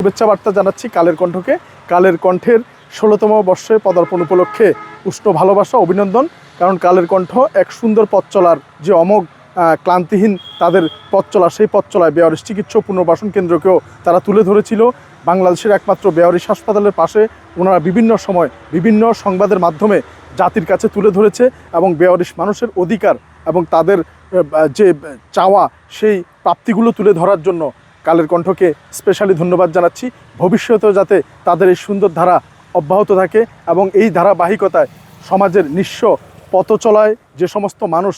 শুভেচ্ছা বার্তা জানাচ্ছি কালের কণ্ঠকে। কালের কণ্ঠের ১৬তম বর্ষে পদার্পণ উপলক্ষে উষ্ণ ভালোবাসা, অভিনন্দন। কারণ কালের কণ্ঠ এক সুন্দর পথ চলার যে অমোঘ ক্লান্তিহীন তাদের পথ চলা, সেই পথ চলায় বেয়ারিশ চিকিৎসা পুনর্বাসন কেন্দ্রকেও তারা তুলে ধরেছিল। বাংলাদেশের একমাত্র বেয়ারিশ হাসপাতালের পাশে ওনারা বিভিন্ন সময় বিভিন্ন সংবাদের মাধ্যমে জাতির কাছে তুলে ধরেছে এবং বেয়ারিশ মানুষের অধিকার এবং তাদের যে চাওয়া সেই প্রাপ্তিগুলো তুলে ধরার জন্য কালের কণ্ঠকে স্পেশালি ধন্যবাদ জানাচ্ছি। ভবিষ্যতেও যাতে তাদের এই সুন্দর ধারা অব্যাহত থাকে এবং এই ধারাবাহিকতায় সমাজের নিঃস্ব পথ চলায় যে সমস্ত মানুষ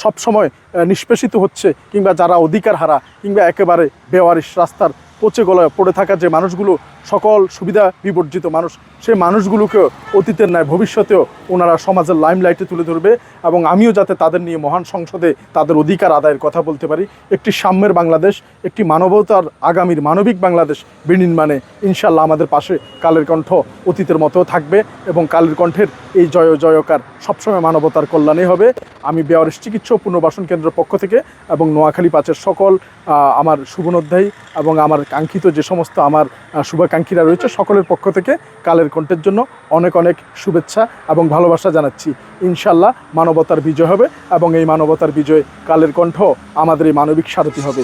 সবসময় নিষ্পেষিত হচ্ছে, কিংবা যারা অধিকার হারা, কিংবা একেবারে বেওয়ারিশ রাস্তার পচে গলায় পড়ে থাকা যে মানুষগুলো, সকল সুবিধা বিবর্জিত মানুষ, সেই মানুষগুলোকেও অতীতের ন্যায় ভবিষ্যতেও ওনারা সমাজের লাইমলাইটে তুলে ধরবে এবং আমিও যাতে তাদের নিয়ে মহান সংসদে তাদের অধিকার আদায়ের কথা বলতে পারি। একটি সাম্যের বাংলাদেশ, একটি মানবতার আগামীর মানবিক বাংলাদেশ বিনির্মাণে ইনশাল্লাহ আমাদের পাশে কালের কণ্ঠ অতীতের মতো থাকবে এবং কালের কণ্ঠের এই জয় জয়কার সবসময় মানবতার কল্যাণে হবে। আমি বেয়ারিশ চিকিৎসা পুনর্বাসন কেন্দ্রের পক্ষ থেকে এবং নোয়াখালী ৫-এর সকল আমার শুভনোধ্যায়ী এবং আমার কাঙ্ক্ষিত যে সমস্ত আমার শুভাকাঙ্ক্ষীরা রয়েছে সকলের পক্ষ থেকে কালের কণ্ঠের জন্য অনেক অনেক শুভেচ্ছা এবং ভালোবাসা জানাচ্ছি। ইনশাল্লাহ মানবতার বিজয় হবে এবং এই মানবতার বিজয় কালের কণ্ঠ আমাদের এই মানবিক সারথি হবে।